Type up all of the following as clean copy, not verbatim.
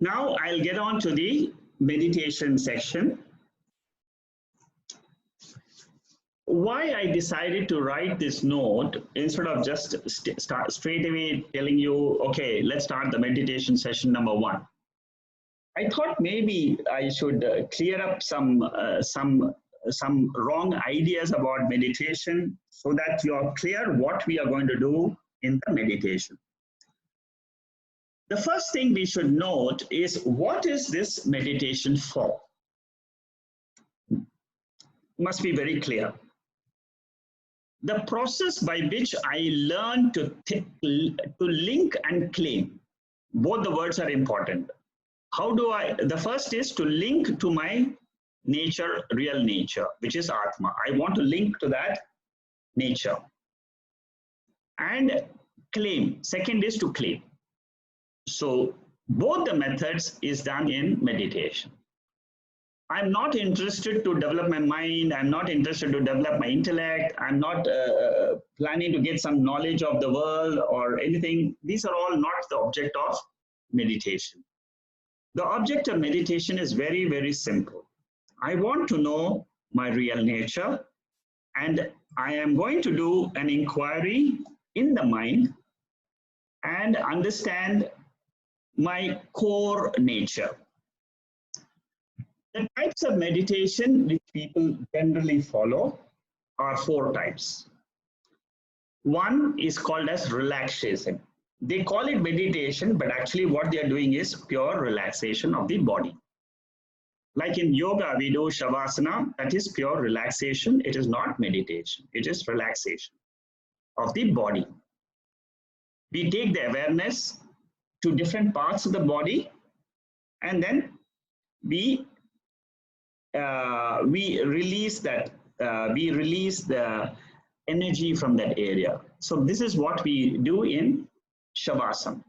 Now I'll get on to the meditation section. Why I decided to write this note instead of just start straight away telling you, okay, let's start the meditation session number 1. I thought maybe I should clear up some wrong ideas about meditation so that you are clear what we are going to do in the meditation. The first thing we should note is, what is this meditation for? Must be very clear. The process by which I learn to link and claim. Both the words are important. How do I? The first is to link to my nature, real nature, which is Atma. I want to link to that nature. And claim. Second is to claim. So both the methods is done in meditation. I'm not interested to develop my mind. I'm not interested to develop my intellect. I'm not planning to get some knowledge of the world or anything. These are all not the object of meditation. The object of meditation is very, very simple. I want to know my real nature, and I am going to do an inquiry in the mind and understand my core nature. The types of meditation which people generally follow are 4 types. One is called as relaxation. They call it meditation, but actually what they are doing is pure relaxation of the body. Like in yoga, we do shavasana, that is pure relaxation. It is not meditation, it is relaxation of the body. We take the awareness to different parts of the body, and then we release that, we release the energy from that area. So this is what we do in shavasana,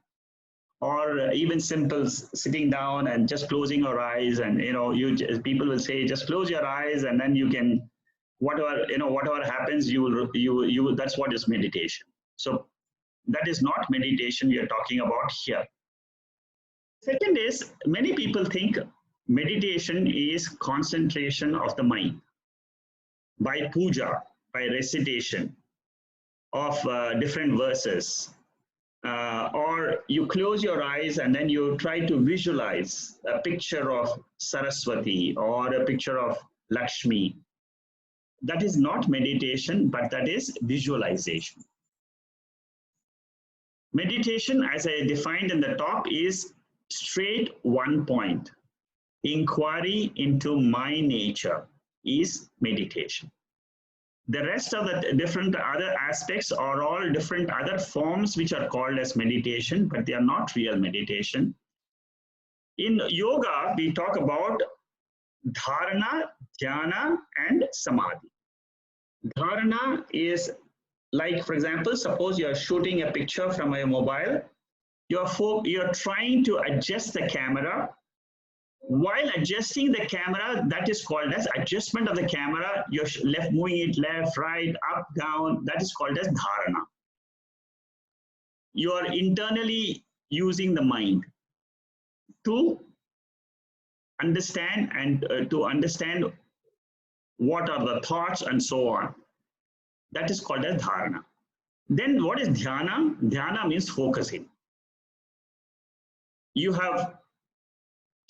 or even simple sitting down and just closing your eyes, and people will say just close your eyes, and then you can whatever happens, you that's what is meditation. So that is not meditation we are talking about here. Second is, many people think meditation is concentration of the mind by puja, by recitation of different verses, or you close your eyes and then you try to visualize a picture of Saraswati or a picture of Lakshmi. That is not meditation, but that is visualization. Meditation, as I defined in the top, is straight one point. Inquiry into my nature is meditation. The rest of the different other aspects are all different other forms which are called as meditation, but they are not real meditation. In yoga, we talk about dharana, dhyana, and samadhi. Dharana is like, for example, suppose you are shooting a picture from your mobile. You're trying to adjust the camera. While adjusting the camera, that is called as adjustment of the camera. You're moving it left, right, up, down. That is called as dharana. You are internally using the mind to understand what are the thoughts and so on. That is called as dharana. Then what is dhyana? Dhyana means focusing. You have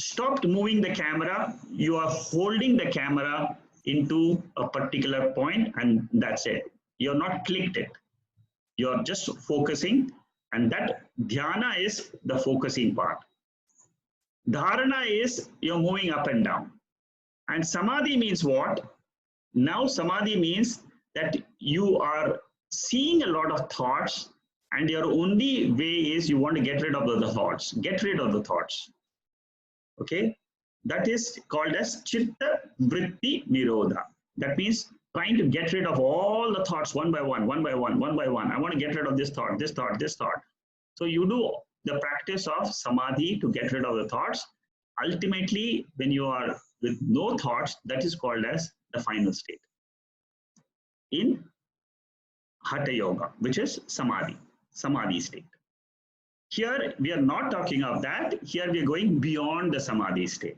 stopped moving the camera, you are holding the camera into a particular point, and that's it. You're not clicked it. You're just focusing, and that dhyana is the focusing part. Dharana is you're moving up and down. And samadhi means what? Now samadhi means that you are seeing a lot of thoughts, and your only way is you want to get rid of the thoughts. Get rid of the thoughts. Okay, that is called as chitta vritti nirodha. That means trying to get rid of all the thoughts one by one, one by one, one by one. I want to get rid of this thought, this thought, this thought. So you do the practice of samadhi to get rid of the thoughts. Ultimately, when you are with no thoughts, that is called as the final state in hatha yoga, which is samadhi state. Here we are not talking of that. Here we are going beyond the samadhi state.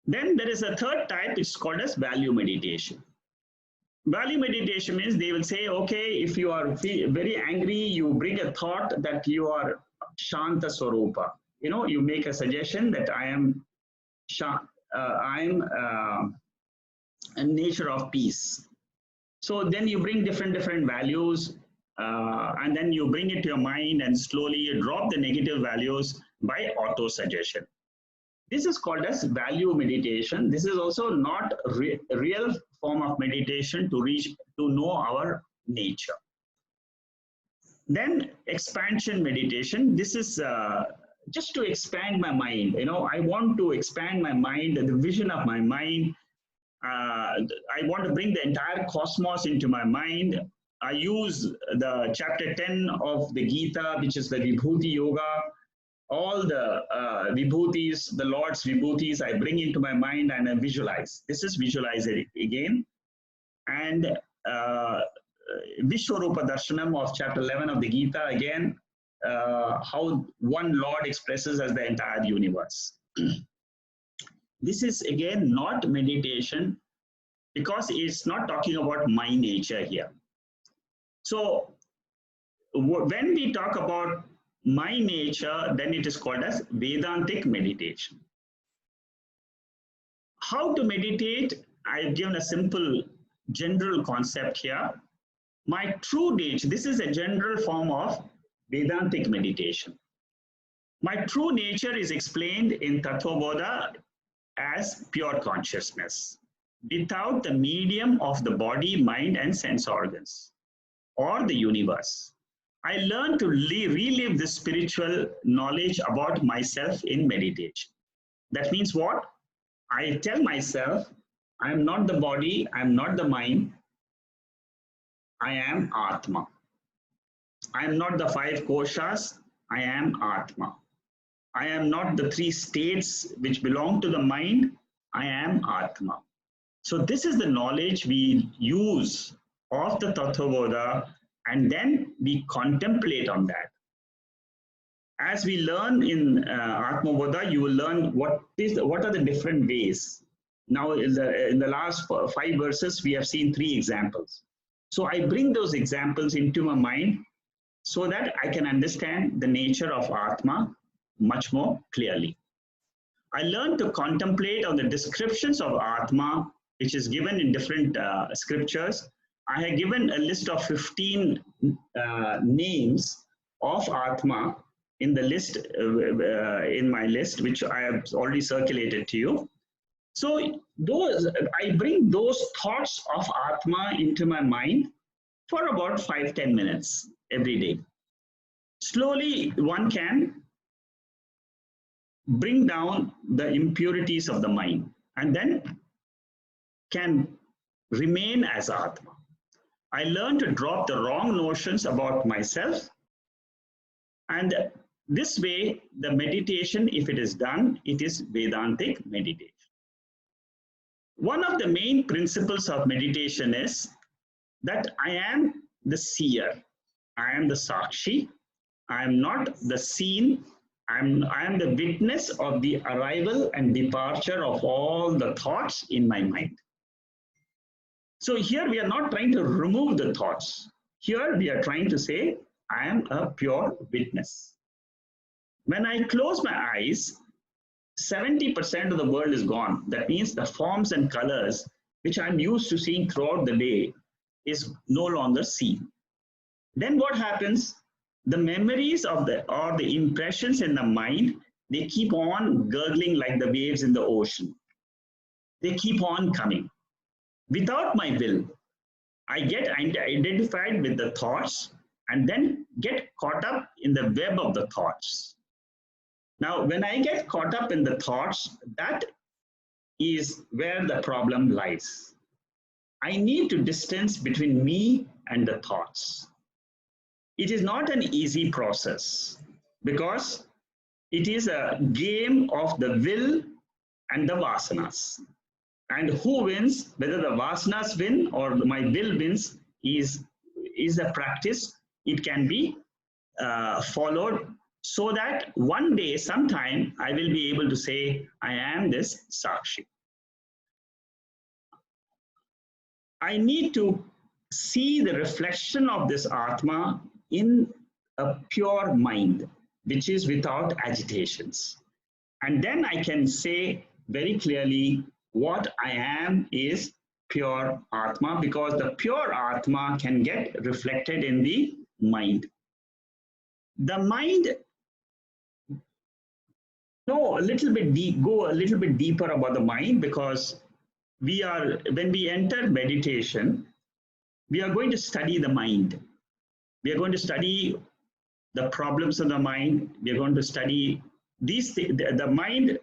Then there is a third type, it's called as value meditation. Value meditation means they will say, okay, if you are very angry, you bring a thought that you are Shanta Swarupa. You know, you make a suggestion that I am a nature of peace. So then you bring different values, and then you bring it to your mind, and slowly you drop the negative values by auto suggestion. This is called as value meditation. This is also not a real form of meditation to know our nature. Then expansion meditation. This is just to expand my mind. You know, I want to expand my mind, the vision of my mind. I want to bring the entire cosmos into my mind. I use the chapter 10 of the Gita, which is the Vibhuti Yoga. All the Vibhutis, the Lord's Vibhutis, I bring into my mind and I visualize. This is visualizing again. And Vishwarupa Darshanam of chapter 11 of the Gita, again, how one Lord expresses as the entire universe. This is again not meditation, because it's not talking about my nature here. So when we talk about my nature, then it is called as Vedantic meditation. How to meditate? I've given a simple general concept here. My true nature, this is a general form of Vedantic meditation. My true nature is explained in Tattva Bodha as pure consciousness, without the medium of the body, mind, and sense organs, or the universe. I learn to relive this spiritual knowledge about myself in meditation. That means what? I tell myself, I am not the body, I am not the mind, I am Atma. I am not the 5 koshas, I am Atma. I am not the 3 states which belong to the mind, I am Atma. So this is the knowledge we use of the Tattva Bodha, and then we contemplate on that. As we learn in Atma Bodha, you will learn what are the different ways. Now in the last 5 verses, we have seen 3 examples. So I bring those examples into my mind so that I can understand the nature of Atma much more clearly. I learn to contemplate on the descriptions of Atma, which is given in different scriptures. I have given a list of 15 names of Atma in the list, in my list, which I have already circulated to you. So I bring those thoughts of Atma into my mind for about 5-10 minutes every day. Slowly, one can bring down the impurities of the mind and then can remain as Atma. I learn to drop the wrong notions about myself, and this way the meditation, if it is done, it is Vedantic meditation. One of the main principles of meditation is that I am the seer, I am the Sakshi, I am not the seen, I am the witness of the arrival and departure of all the thoughts in my mind. So here we are not trying to remove the thoughts. Here we are trying to say, I am a pure witness. When I close my eyes, 70% of the world is gone. That means the forms and colors which I'm used to seeing throughout the day is no longer seen. Then what happens? The memories or the impressions in the mind, they keep on gurgling like the waves in the ocean. They keep on coming. Without my will, I get identified with the thoughts and then get caught up in the web of the thoughts. Now, when I get caught up in the thoughts, that is where the problem lies. I need to distance between me and the thoughts. It is not an easy process because it is a game of the will and the vasanas. And who wins, whether the vasanas win or my will wins, is a practice. It can be followed, so that one day, sometime, I will be able to say, I am this Sakshi. I need to see the reflection of this Atma in a pure mind, which is without agitations. And then I can say very clearly what I am is pure Atma, because the pure Atma can get reflected in the mind. The mind, go a little bit deeper about the mind, because when we enter meditation, we are going to study the mind. We are going to study the problems of the mind. We are going to study these things. The mind,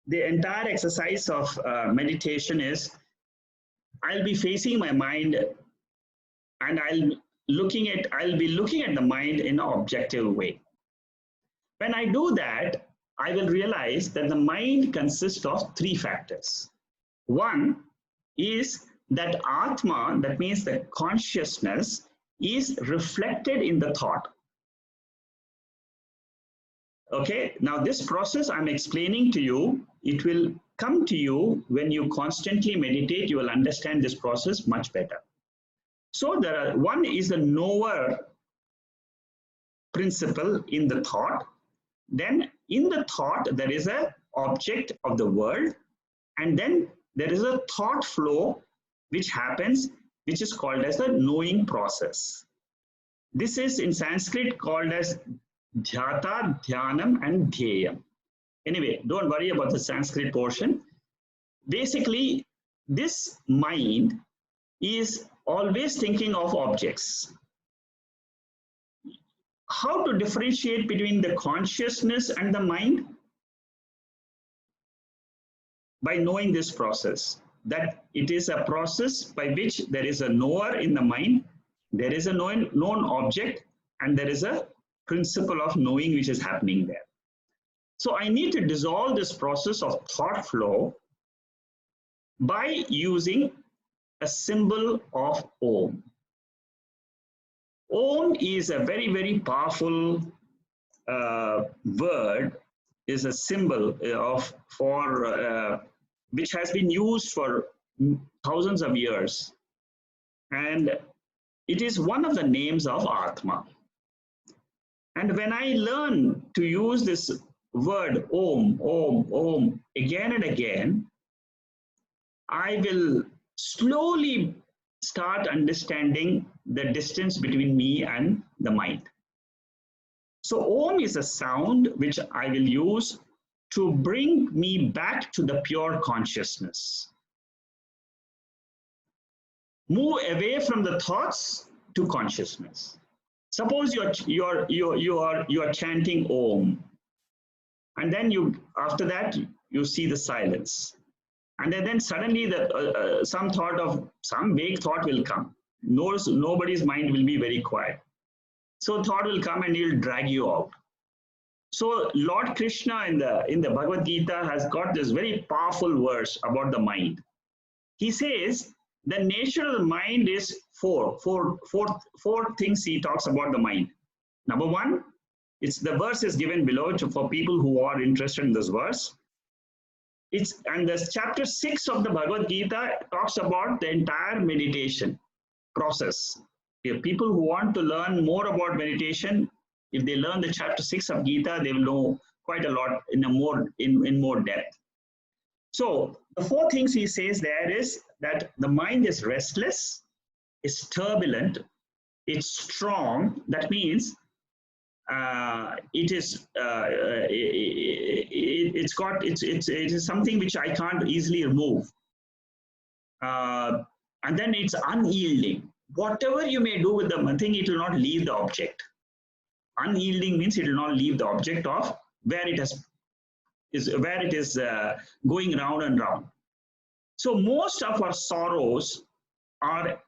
the entire exercise of meditation is, I'll be facing my mind, and I'll be looking at the mind in an objective way. When I do that, I will realize that the mind consists of three factors. One is that Atma, that means the consciousness, is reflected in the thought. Okay, now this process I'm explaining to you, it will come to you when you constantly meditate. You will understand this process much better. So one is the knower principle in the thought. Then in the thought, there is an object of the world, and then there is a thought flow which happens, which is called as the knowing process. This is in Sanskrit called as dhyata, dhyanam, and dhyayam. Anyway, don't worry about the Sanskrit portion. Basically, this mind is always thinking of objects. How to differentiate between the consciousness and the mind? By knowing this process, that it is a process by which there is a knower in the mind, there is a known object, and there is a principle of knowing which is happening there. So I need to dissolve this process of thought flow by using a symbol of Om. Om is a very, very powerful word, is a symbol which has been used for thousands of years. And it is one of the names of Atma. And when I learn to use this word Om, Om, Om again and again, I will slowly start understanding the distance between me and the mind. So Om is a sound which I will use to bring me back to the pure consciousness. Move away from the thoughts to consciousness. Suppose you are chanting Om, and then after that you see the silence, and then suddenly some vague thought will come. Nobody's mind will be very quiet. So thought will come and he'll drag you out. So Lord Krishna in the Bhagavad Gita has got this very powerful verse about the mind. He says the nature of the mind is four things he talks about the mind. Number one, the verse is given below for people who are interested in this verse. And the chapter 6 of the Bhagavad Gita talks about the entire meditation process. If people who want to learn more about meditation, if they learn the chapter 6 of Gita, they will know quite a lot in more depth. So the four things he says there is that the mind is restless, it's turbulent, it's strong. That means it is something which I can't easily remove, and then it's unyielding. Whatever you may do with the thing, it will not leave the object. Unyielding means it will not leave the object of where it is going round and round. So most of our sorrows are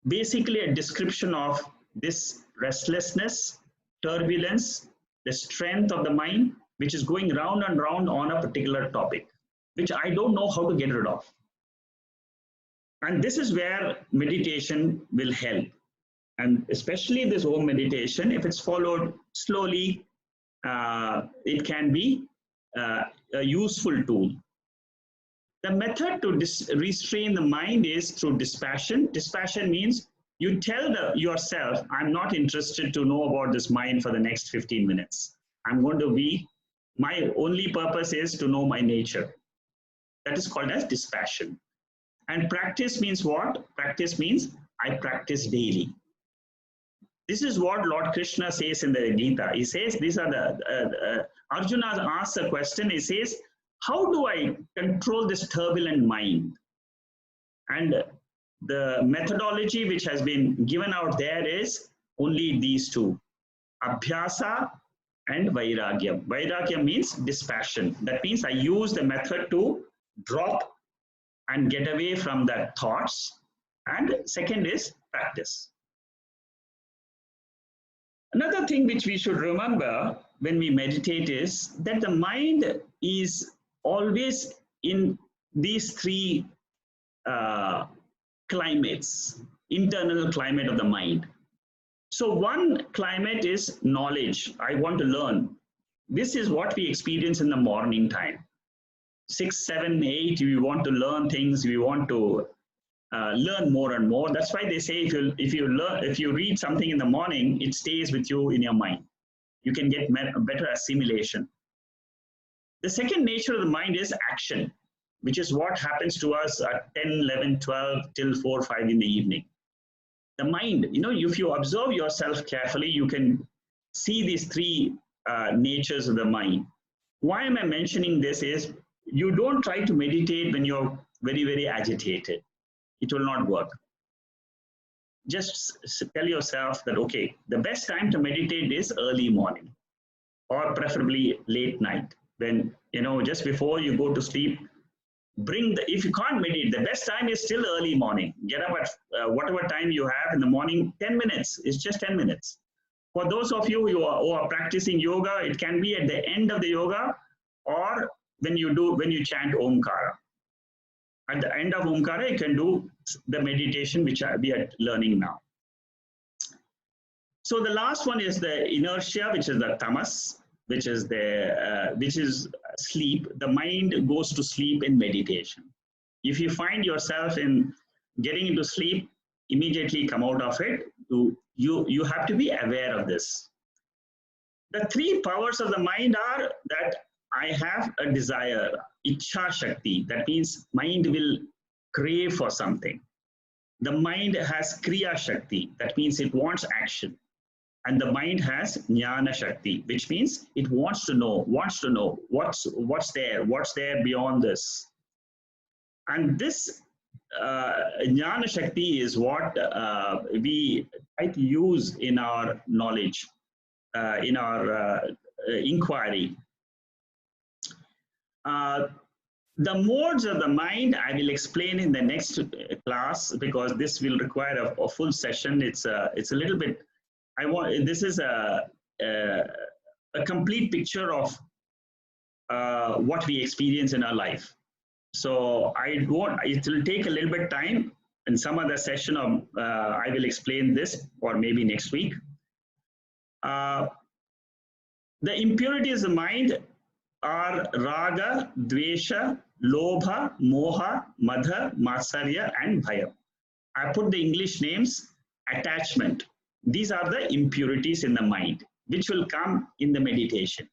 basically a description of this restlessness, turbulence, the strength of the mind, which is going round and round on a particular topic, which I don't know how to get rid of. And this is where meditation will help. And especially this Om meditation, if it's followed slowly, it can be a useful tool. The method to restrain the mind is through dispassion. Dispassion means you tell yourself, I'm not interested to know about this mind for the next 15 minutes. I'm going to be, my only purpose is to know my nature. That is called as dispassion. And practice means what? Practice means I practice daily. This is what Lord Krishna says in the Gita. He says, these are Arjuna asks a question. He says, how do I control this turbulent mind? And the methodology which has been given out there is only these two, Abhyasa and Vairagyam. Vairagyam means dispassion. That means I use the method to drop and get away from the thoughts. And second is practice. Another thing which we should remember when we meditate is that the mind is always in these three climates, internal climate of the mind. So one climate is knowledge. I want to learn. This is what we experience in the morning time. 6, 7, 8, we want to learn things. We want to learn more and more. That's why they say if you read something in the morning, it stays with you in your mind. You can get better assimilation. The second nature of the mind is action, which is what happens to us at 10, 11, 12 till 4, 5 in the evening. The mind, if you observe yourself carefully, you can see these three natures of the mind. Why am I mentioning this is, you don't try to meditate when you're very, very agitated. It will not work. Just tell yourself that, okay, the best time to meditate is early morning or preferably late night. When, just before you go to sleep, if you can't meditate, the best time is still early morning. Get up at whatever time you have in the morning, 10 minutes, it's just 10 minutes. For those of you who are practicing yoga, it can be at the end of the yoga or when you chant Omkara. At the end of Omkara, you can do the meditation which we are learning now. So the last one is the inertia, which is the tamas, which is sleep. The mind goes to sleep in meditation. If you find yourself in getting into sleep, immediately come out of it. You have to be aware of this. The three powers of the mind are that I have a desire, Ichha Shakti. That means mind will crave for something. The mind has Kriya Shakti. That means it wants action. And the mind has Jnana Shakti, which means it wants to know what's there beyond this. And this Jnana Shakti is what we try to use in our knowledge, in our inquiry. The modes of the mind I will explain in the next class, because this will require a full session. It's a little bit. This is a complete picture of what we experience in our life. So it will take a little bit time. In some other session, I will explain this, or maybe next week. The impurities of the mind are raga, dvesha, lobha, moha, madha, matsarya, and bhaya. I put the English names: attachment. These are the impurities in the mind, which will come in the meditation.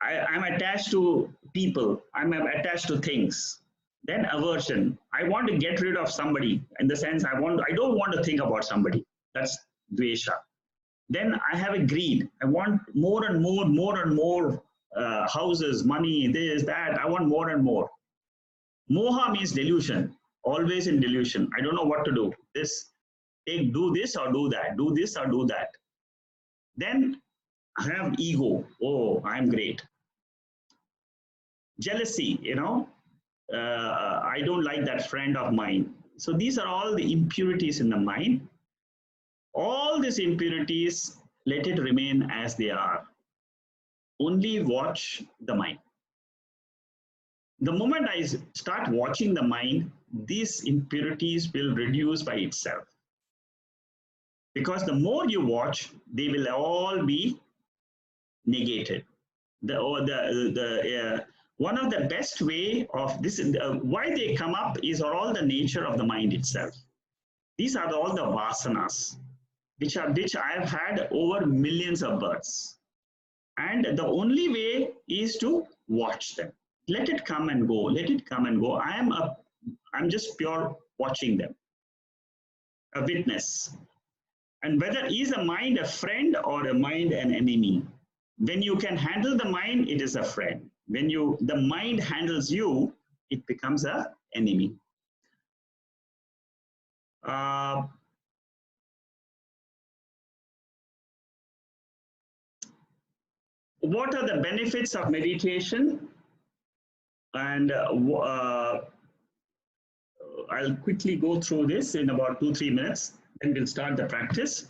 I'm attached to people. I'm attached to things. Then aversion. I want to get rid of somebody, in the sense I don't want to think about somebody. That's dvesha. Then I have a greed. I want more and more houses, money, this, that. I want more and more. Moha means delusion. Always in delusion. I don't know what to do. Do this or do that. Do this or do that. Then I have ego. Oh, I'm great. Jealousy, I don't like that friend of mine. So these are all the impurities in the mind. All these impurities, let it remain as they are. Only watch the mind. The moment I start watching the mind, these impurities will reduce by itself. Because the more you watch, they will all be negated. One of the best way of this, why they come up is all the nature of the mind itself. These are all the vasanas, which I have had over millions of births. And the only way is to watch them. Let it come and go. Let it come and go. I'm just pure watching them, a witness. And whether is a mind a friend or a mind an enemy? When you can handle the mind, it is a friend. When the mind handles you, it becomes an enemy. What are the benefits of meditation? And I'll quickly go through this in about 2-3 minutes, and we'll start the practice.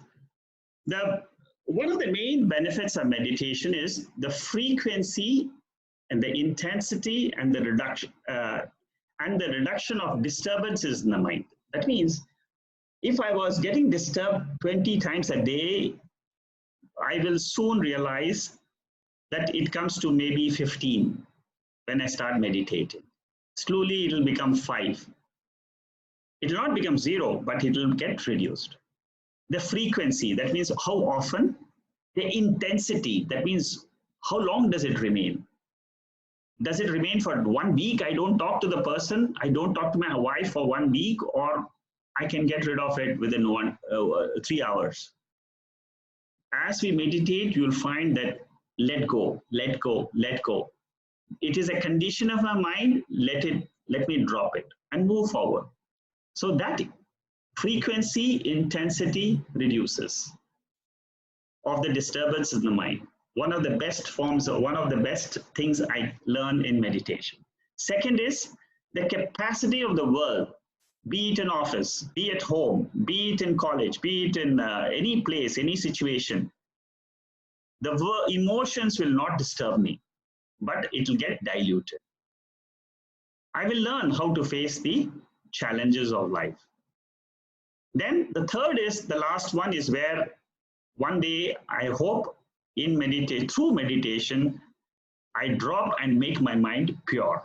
One of the main benefits of meditation is the frequency and the intensity and the reduction of disturbances in the mind. That means if I was getting disturbed 20 times a day, I will soon realize that it comes to maybe 15 when I start meditating. Slowly it will become 5. It will not become 0, but it will get reduced. The frequency, that means how often. The intensity, that means how long does it remain. Does it remain for 1 week? I don't talk to the person. I don't talk to my wife for 1 week, or I can get rid of it within 3 hours. As we meditate, you'll find that let go, let go, let go. It is a condition of my mind. Let me drop it and move forward. So that frequency, intensity reduces of the disturbance in the mind. One of the best forms, or one of the best things I learned in meditation. Second is the capacity of the world, be it in office, be at home, be it in college, be it in any place, any situation. The emotions will not disturb me, but it will get diluted. I will learn how to face the challenges of life. Then the third is, the last one is where one day I hope through meditation, I drop and make my mind pure.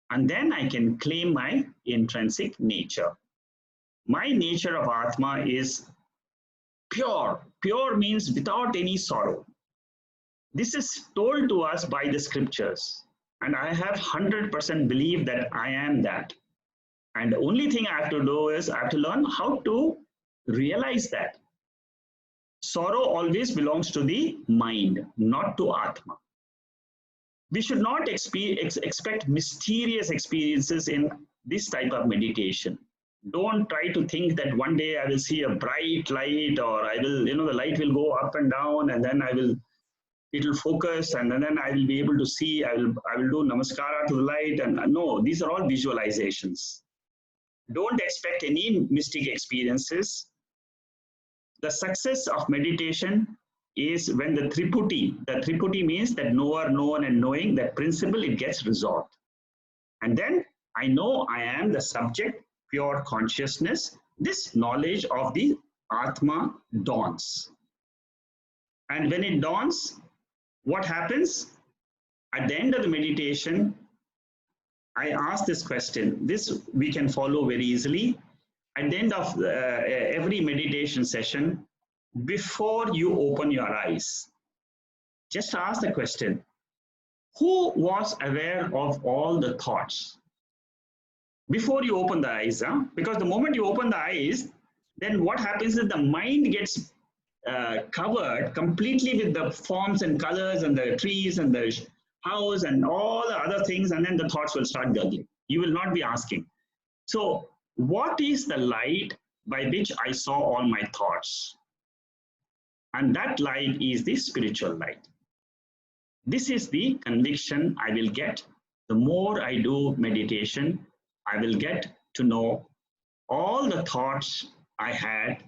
And then I can claim my intrinsic nature. My nature of Atma is pure. Pure means without any sorrow. This is told to us by the scriptures. And I have 100% belief that I am that. And the only thing I have to do is I have to learn how to realize that. Sorrow always belongs to the mind, not to Atma. We should not expect mysterious experiences in this type of meditation. Don't try to think that one day I will see a bright light, or I will, the light will go up and down, and then it will focus, and then I will be able to see, I will do namaskara to the light. And no, these are all visualizations. Don't expect any mystic experiences. The success of meditation is when the Triputi means that knower, known, and knowing, that principle, it gets resolved. And then I know I am the subject, pure consciousness. This knowledge of the Atma dawns. And when it dawns, what happens? At the end of the meditation, I ask this question. This we can follow very easily. At the end of every meditation session, before you open your eyes, just ask the question, who was aware of all the thoughts? Before you open the eyes, because the moment you open the eyes, then what happens is the mind gets covered completely with the forms and colors and the trees and the house and all the other things, and then the thoughts will start gurgling. You will not be asking. So, what is the light by which I saw all my thoughts? And that light is the spiritual light. This is the conviction I will get. The more I do meditation, I will get to know all the thoughts I had.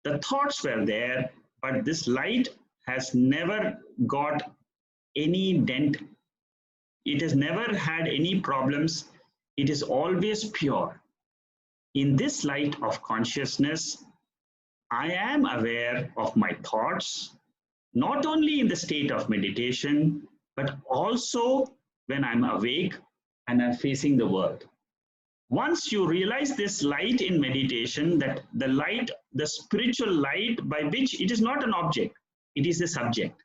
The thoughts were there, but this light has never got any dent. It has never had any problems. It is always pure. In this light of consciousness, I am aware of my thoughts, not only in the state of meditation, but also when I'm awake and I'm facing the world. Once you realize this light in meditation, that the light, the spiritual light by which it is not an object, it is a subject.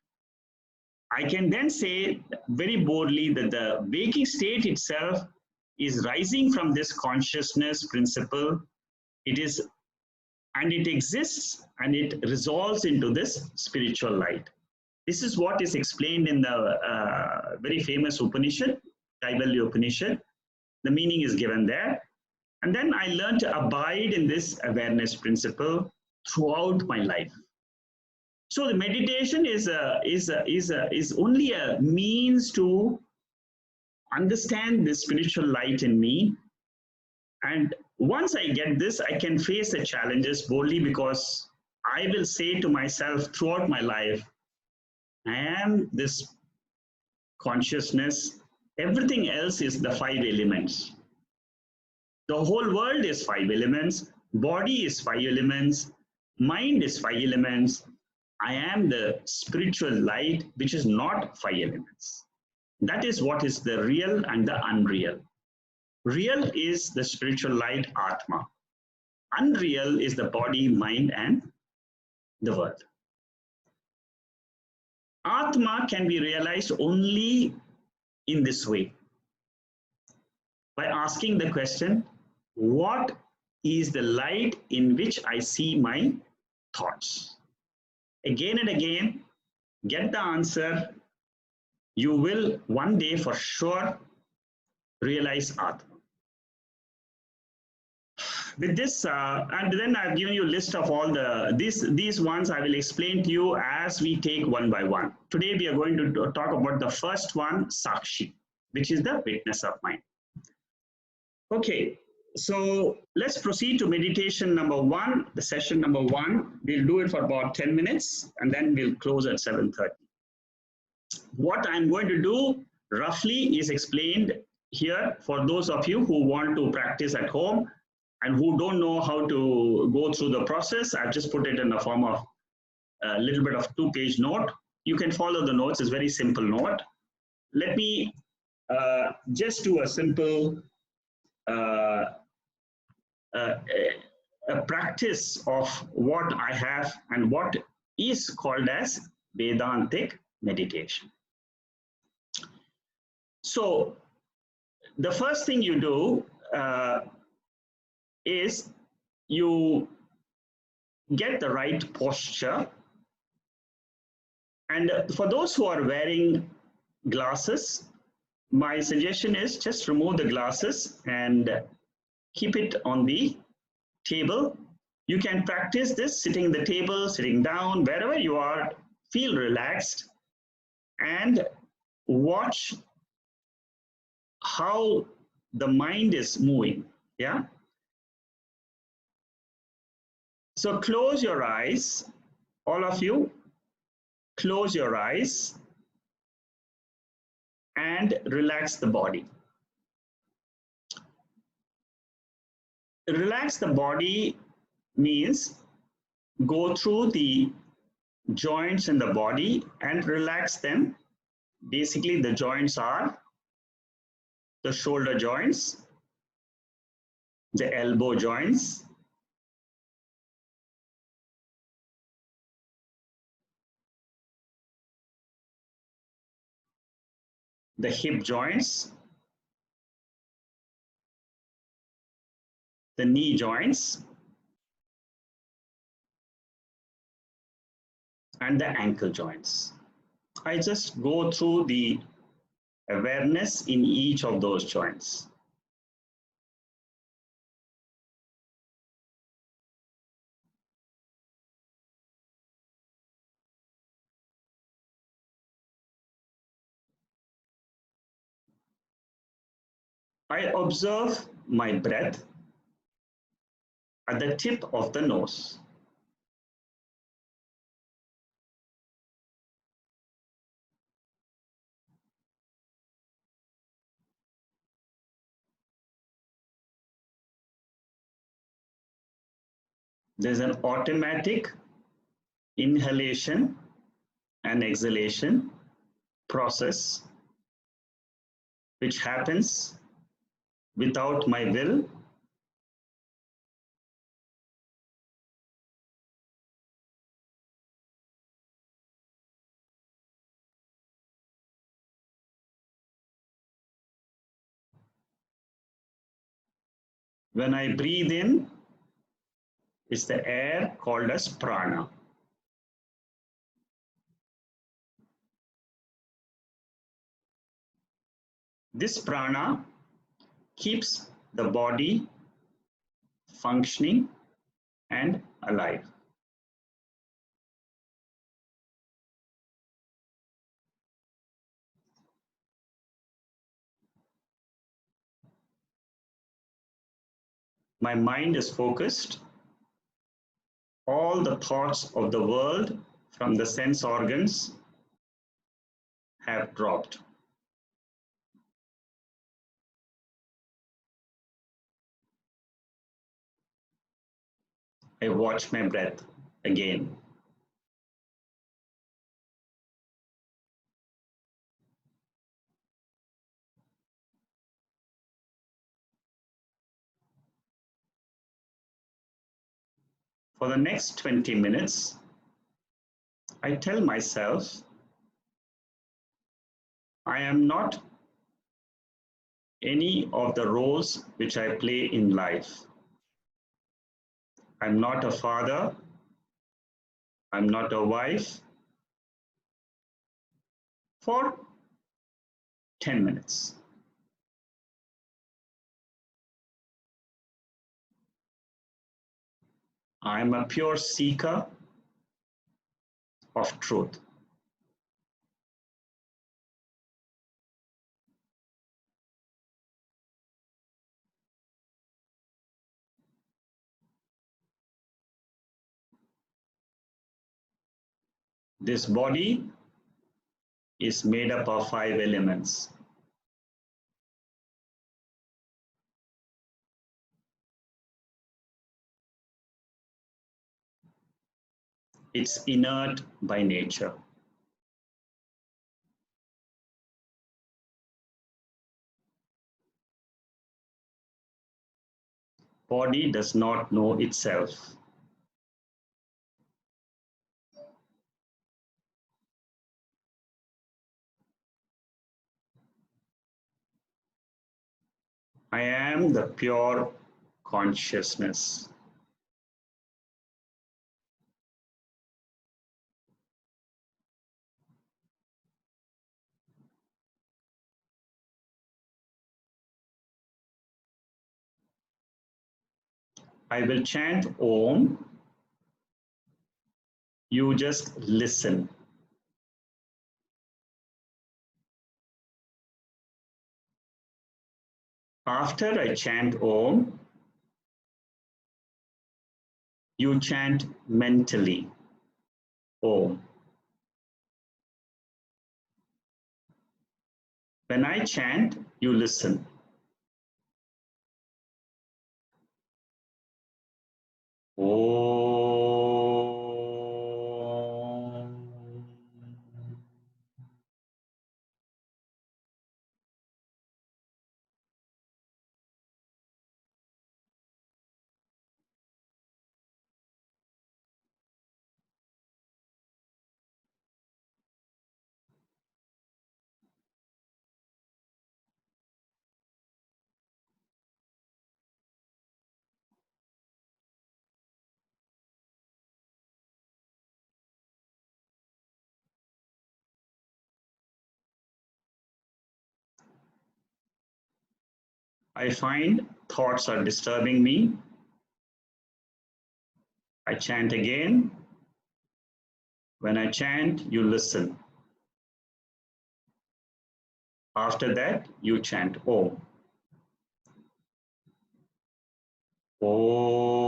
I can then say very boldly that the waking state itself is rising from this consciousness principle. It is, and it exists and it resolves into this spiritual light. This is what is explained in the very famous Upanishad, Kaivalya Upanishad. The meaning is given there. And then I learned to abide in this awareness principle throughout my life. So the meditation is only a means to understand the spiritual light in me. And once I get this, I can face the challenges boldly, because I will say to myself throughout my life, I am this consciousness. Everything else is the five elements. The whole world is five elements. Body is five elements. Mind is five elements. I am the spiritual light, which is not five elements. That is what is the real and the unreal. Real is the spiritual light, Atma. Unreal is the body, mind, and the world. Atma can be realized only in this way, by asking the question, what is the light in which I see my thoughts? Again and again, get the answer. You will one day for sure realize Atma. With this, and then I've given you a list of all these ones. I will explain to you as we take one by one. Today we are going to talk about the first one, Sakshi, which is the witness of mind. Okay, so let's proceed to meditation number one, the session number one. We'll do it for about 10 minutes and then we'll close at 7:30. What I'm going to do roughly is explained here for those of you who want to practice at home and who don't know how to go through the process. I've just put it in the form of a little bit of 2-page note. You can follow the notes. It's a very simple note. Let me just do a simple a practice of what I have and what is called as Vedantic meditation. So the first thing you do is you get the right posture. And for those who are wearing glasses, my suggestion is just remove the glasses and keep it on the table. You can practice this sitting at the table, sitting down, wherever you are, feel relaxed and watch how the mind is moving. Yeah. So close your eyes, all of you, close your eyes and relax the body. Relax the body means go through the joints in the body and relax them. Basically, the joints are the shoulder joints, the elbow joints, the hip joints, the knee joints, and the ankle joints. I just go through the awareness in each of those joints. I observe my breath at the tip of the nose. There's an automatic inhalation and exhalation process which happens without my will. When I breathe in, it's the air called as prana. This prana keeps the body functioning and alive. My mind is focused. All the thoughts of the world from the sense organs have dropped. I watch my breath again. For the next 20 minutes, I tell myself, I am not any of the roles which I play in life. I'm not a father. I'm not a wife. For 10 minutes. I'm a pure seeker of truth. This body is made up of 5 elements. It's inert by nature. Body does not know itself. I am the pure consciousness. I will chant Om. You just listen. After I chant Om, you chant mentally Om. When I chant, you listen. Om. I find thoughts are disturbing me. I chant again. When I chant, you listen. After that, you chant Om. Om.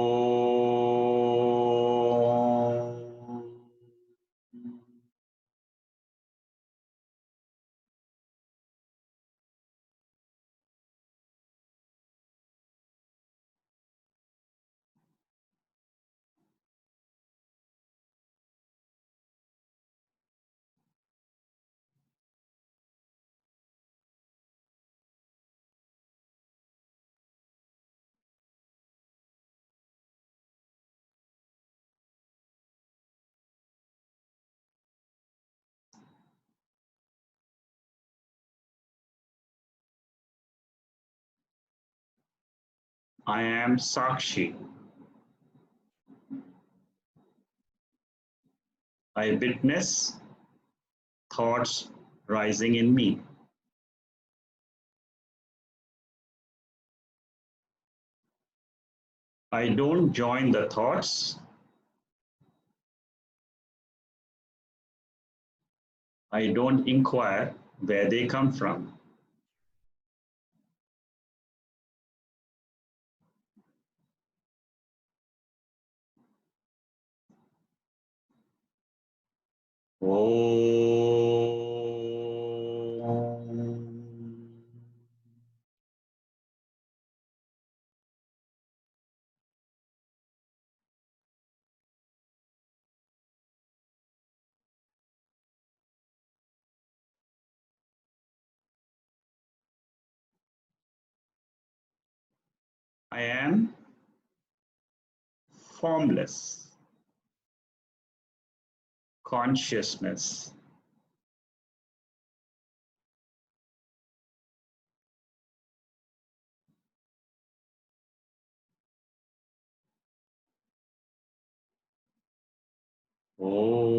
I am Sakshi. I witness thoughts rising in me. I don't join the thoughts. I don't inquire where they come from. Om. I am formless consciousness. Om.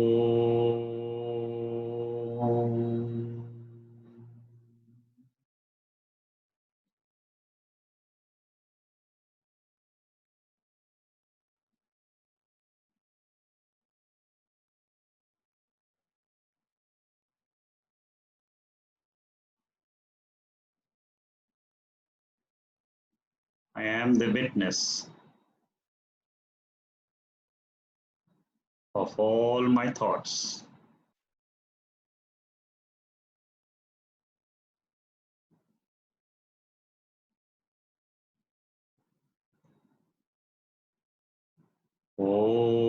I am the witness of all my thoughts. Om.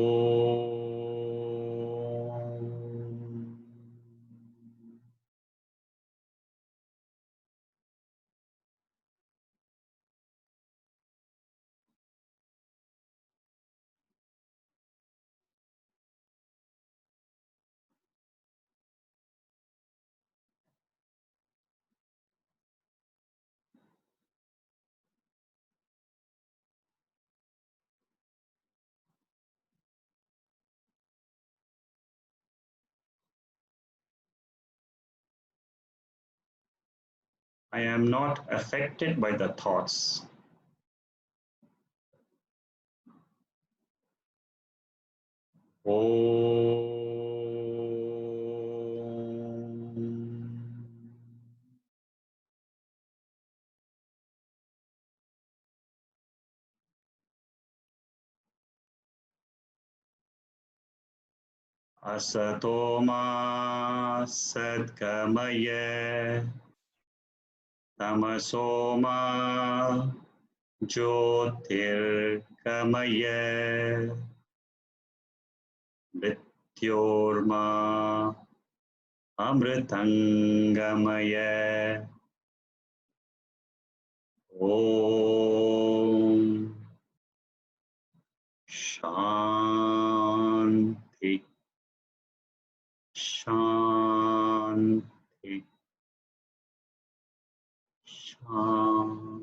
I am not affected by the thoughts. Om. Asato Ma Sádgamaya Tamaso Ma Jyotirgamaya Mrityorma Amritangamaya. Om Shanti Shanti Shanti.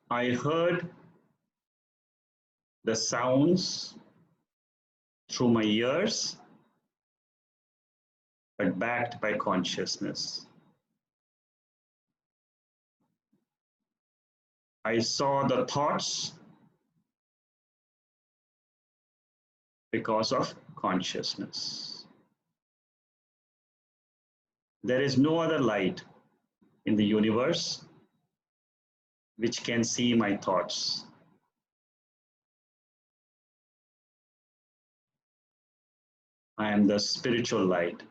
I heard the sounds through my ears, but backed by consciousness. I saw the thoughts because of consciousness. There is no other light in the universe which can see my thoughts. I am the spiritual light,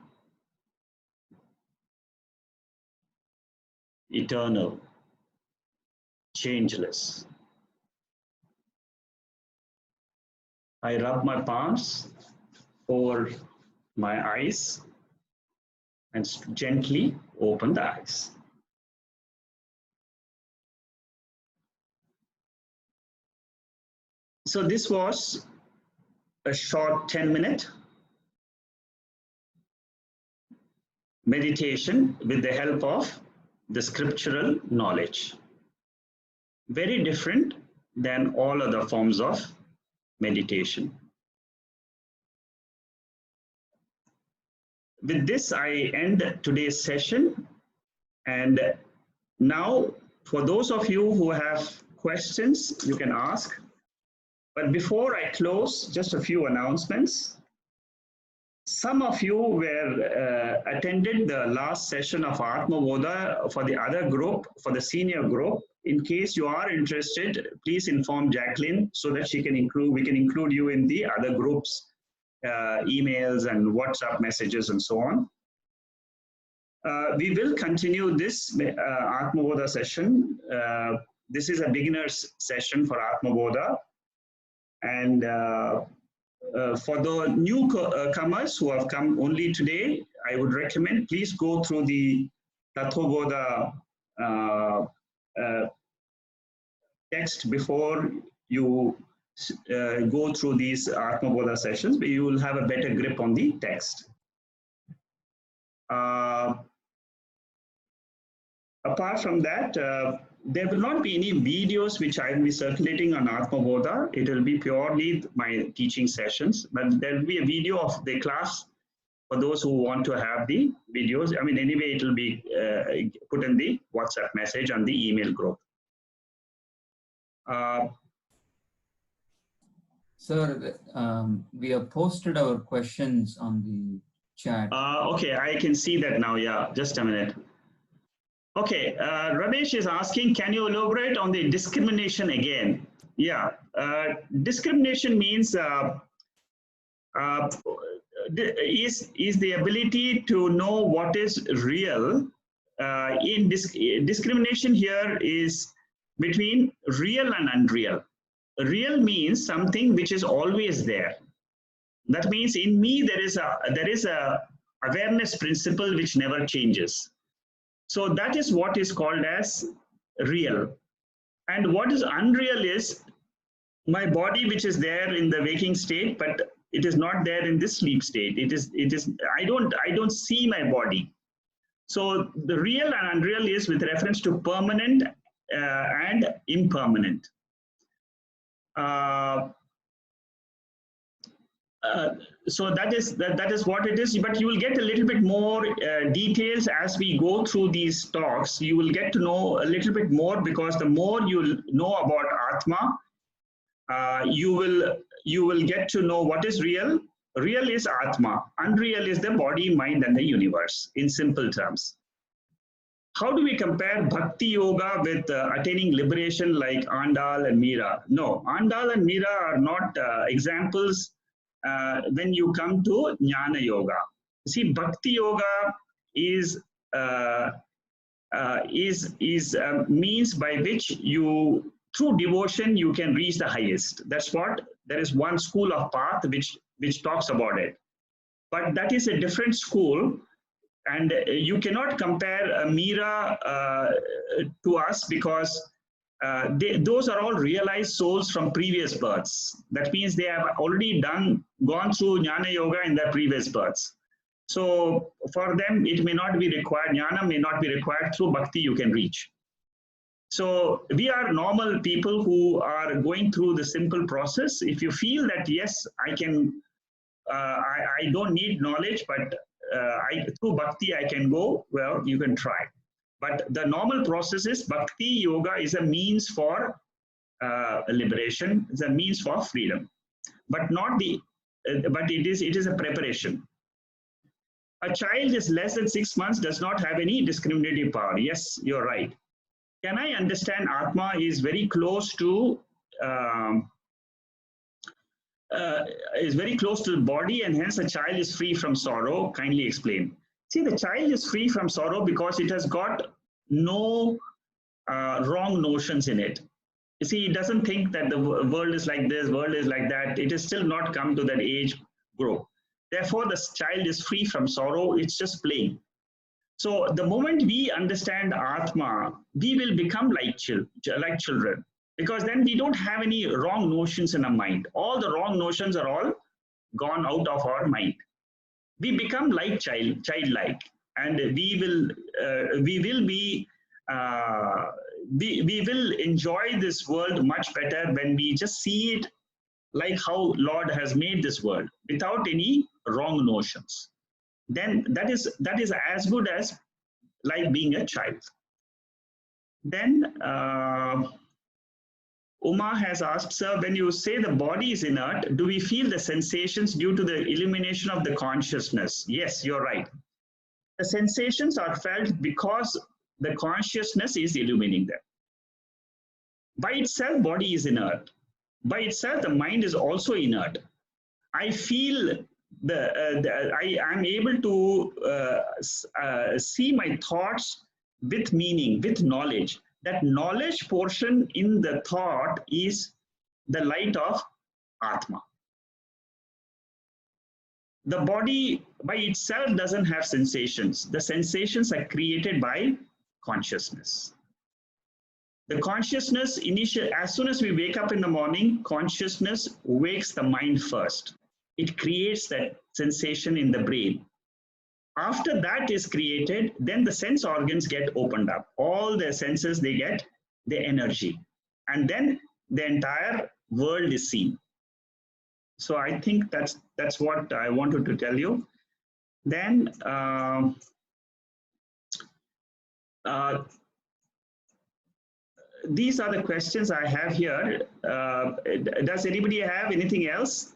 eternal, changeless. I rub my palms over my eyes and gently open the eyes. So this was a short 10-minute meditation with the help of the scriptural knowledge. Very different than all other forms of meditation. With this, I end today's session. And now, for those of you who have questions, you can ask. But before I close, just a few announcements. Some of you were attended the last session of Atma Bodha for the other group, for the senior group. In case you are interested, please inform Jacqueline so that we can include you in the other groups, emails and WhatsApp messages and so on. We will continue this Atma Bodha session. This is a beginner's session for Atma Bodha. And for the newcomers who have come only today, I would recommend please go through the Tattva Bodha text before you go through these Atma Bodha sessions, but you will have a better grip on the text. Apart from that, there will not be any videos which I will be circulating on Atma Bodha. It will be purely my teaching sessions, but there will be a video of the class for those who want to have the videos. I mean, anyway, it will be put in the WhatsApp message and the email group. Sir, we have posted our questions on the chat. Okay, I can see that now. Yeah, just a minute. Okay, Ramesh is asking, can you elaborate on the discrimination again? Yeah, discrimination means is the ability to know what is real. Discrimination here is between real and unreal. Real means something which is always there. That means in me there is a awareness principle which never changes. So that is what is called as real. And what is unreal is my body, which is there in the waking state, but it is not there in this sleep state. I don't see my body. So the real and unreal is with reference to permanent and impermanent. So that is what it is, but you will get a little bit more details as we go through these talks. You will get to know a little bit more, because the more you know about Atma, you will get to know what is real. Real is Atma, unreal is the body, mind, and the universe, in simple terms. How do we compare Bhakti Yoga with attaining liberation like Andal and Meera? No, Andal and Meera are not examples when you come to Jnana Yoga. See, Bhakti Yoga is means by which you, through devotion, you can reach the highest. That's what, there is one school of path which talks about it. But that is a different school, and you cannot compare Meera to us, because those are all realized souls from previous births. That means they have already gone through Jnana Yoga in their previous births. So for them, it may not be required. Jnana may not be required. Through Bhakti, you can reach. So we are normal people who are going through the simple process. If you feel that, yes, I can, I don't need knowledge, but through Bhakti I can go, well, you can try. But the normal process is Bhakti Yoga is a means for liberation, it's a means for freedom, but not the, but it is a preparation. A child is less than 6 months does not have any discriminative power. Yes, you're right. Can I understand Atma is very close to the body, and hence a child is free from sorrow? Kindly explain. See, the child is free from sorrow because it has got no wrong notions in it. You see, it doesn't think that the world is like this, world is like that. It has still not come to that age group. Therefore, the child is free from sorrow. It's just playing. So the moment we understand Atma, we will become like children. because then we don't have any wrong notions in our mind. All the wrong notions are all gone out of our mind. We become like childlike, and we will enjoy this world much better when we just see it like how Lord has made this world without any wrong notions. Then that is as good as like being a child. Then Uma has asked, sir, when you say the body is inert, do we feel the sensations due to the illumination of the consciousness? Yes, you're right. The sensations are felt because the consciousness is illuminating them. By itself, body is inert. By itself, the mind is also inert. I feel I am able to see my thoughts with meaning, with knowledge. That knowledge portion in the thought is the light of Atma. The body by itself doesn't have sensations. The sensations are created by consciousness. The consciousness as soon as we wake up in the morning, consciousness wakes the mind first. It creates that sensation in the brain. After that is created, then the sense organs get opened up. All the senses, they get the energy. And then the entire world is seen. So I think that's what I wanted to tell you. Then these are the questions I have here. Does anybody have anything else?